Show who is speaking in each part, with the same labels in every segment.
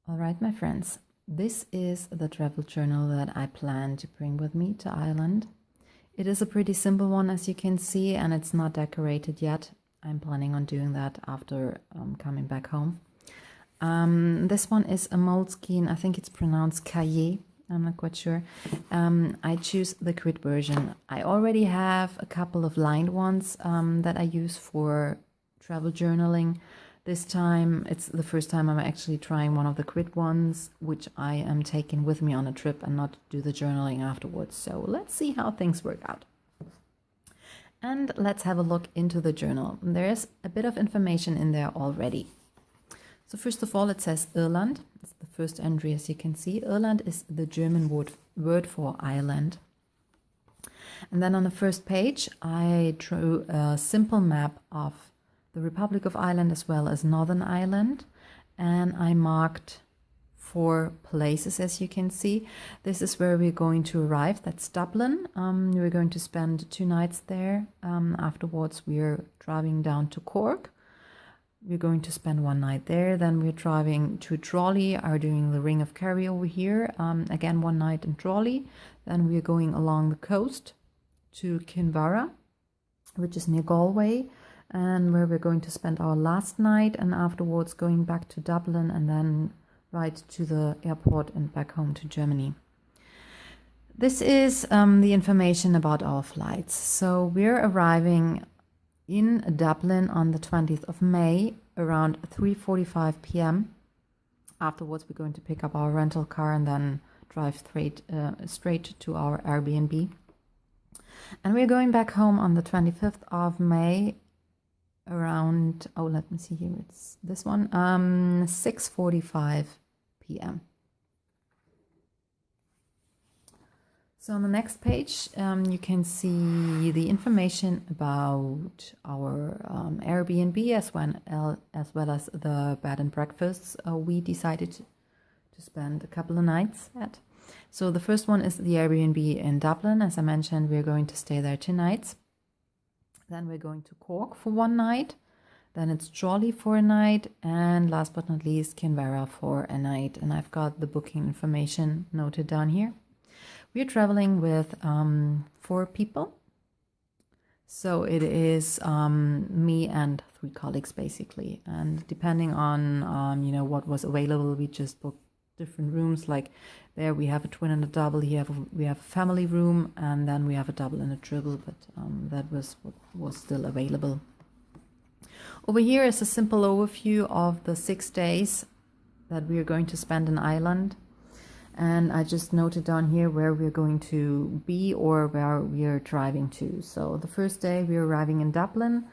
Speaker 1: All right, my friends, this is the travel journal that I plan to bring with me to Ireland. It is a pretty simple one, as you can see, and it's not decorated yet. I'm planning on doing that after coming back home. This one is a Moleskine, I think it's pronounced cahier, I'm not quite sure. I choose the grid version. I already have a couple of lined ones that I use for travel journaling. This time, it's the first time I'm actually trying one of the grid ones, which I am taking with me on a trip and not do the journaling afterwards. So let's see how things work out. And let's have a look into the journal. There's a bit of information in there already. So first of all, it says Ireland. It's the first entry, as you can see. Ireland is the German word for Ireland. And then on the first page, I drew a simple map of the Republic of Ireland as well as Northern Ireland, and I marked 4 places, as you can see. This is where we're going to arrive. That's Dublin. We're going to spend 2 nights there. Afterwards, we're driving down to Cork. We're going to spend 1 night there. Then we're driving to Tralee, are doing the Ring of Kerry over here. Again, 1 night in Tralee. Then we're going along the coast to Kinvara, which is near Galway, and where we're going to spend our last night, and afterwards going back to Dublin and then right to the airport and back home to Germany. This is the information about our flights. So we're arriving in Dublin on the 20th of May around 3:45 p.m. Afterwards, we're going to pick up our rental car and then drive straight to our Airbnb. And we're going back home on the 25th of May around, let me see here, it's this one, 6:45 p.m. So on the next page, you can see the information about our Airbnb as well as the bed and breakfasts we decided to spend a couple of nights at. So the first one is the Airbnb in Dublin. As I mentioned, we're going to stay there 2 nights. Then we're going to Cork for 1 night. Then it's Tralee for a night. And last but not least, Kinvara for a night. And I've got the booking information noted down here. We're traveling with 4 people. So it is me and 3 colleagues, basically. And depending on, what was available, we just booked different rooms. Like there we have a twin and a double. Here we have a family room, and then we have a double and a triple, but that was what was still available. Over here is a simple overview of the 6 days that we are going to spend in Ireland, and I just noted down here where we're going to be or where we are driving to. So the first day we're arriving in Dublin.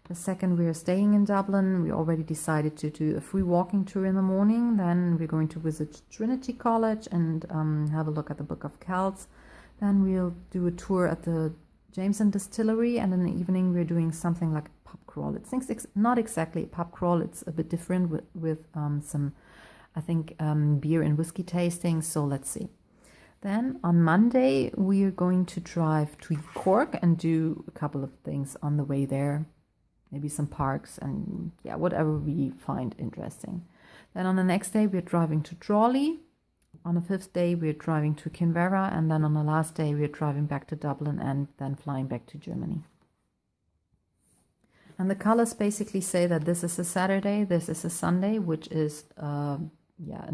Speaker 1: The second, we are staying in Dublin. We already decided to do a free walking tour in the morning. Then we're going to visit Trinity College and have a look at the Book of Kells. Then we'll do a tour at the Jameson Distillery, and in the evening we're doing something like a pub crawl. It's not exactly a pub crawl. It's a bit different with some, I think, beer and whiskey tasting. So let's see. Then on Monday we are going to drive to Cork and do a couple of things on the way there. Maybe some parks and whatever we find interesting. Then on the next day, we're driving to Tralee. On the 5th day, we're driving to Kinvara. And then on the last day, we're driving back to Dublin and then flying back to Germany. And the colors basically say that this is a Saturday, this is a Sunday, which is an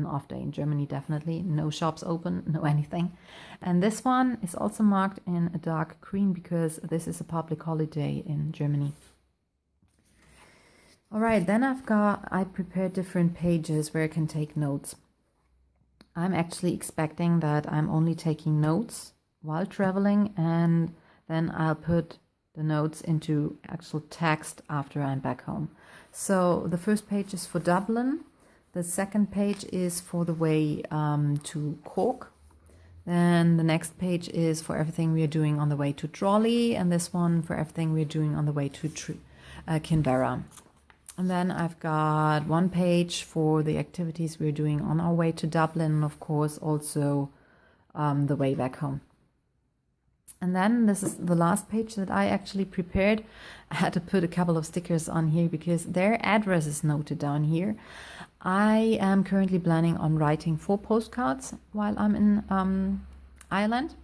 Speaker 1: off day in Germany, definitely. No shops open, no anything. And this one is also marked in a dark green because this is a public holiday in Germany. All right, then I prepared different pages where I can take notes. I'm actually expecting that I'm only taking notes while traveling, and then I'll put the notes into actual text after I'm back home. So the first page is for Dublin. The second page is for the way to Cork. Then the next page is for everything we are doing on the way to Tralee, and this one for everything we're doing on the way to Kinvara. And then I've got 1 page for the activities we're doing on our way to Dublin, and of course also the way back home. And then this is the last page that I actually prepared. I had to put a couple of stickers on here because their address is noted down here. I am currently planning on writing 4 postcards while I'm in Ireland.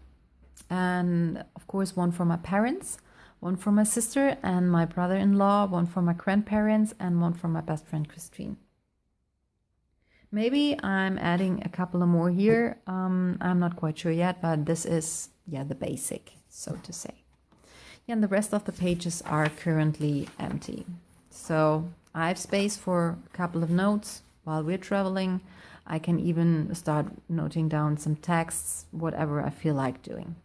Speaker 1: And of course, one for my parents, one for my sister and my brother-in-law, one for my grandparents, and one for my best friend Christine. Maybe I'm adding a couple of more here. I'm not quite sure yet, but this is, the basic, so to say. And the rest of the pages are currently empty. So I have space for a couple of notes while we're traveling. I can even start noting down some texts, whatever I feel like doing.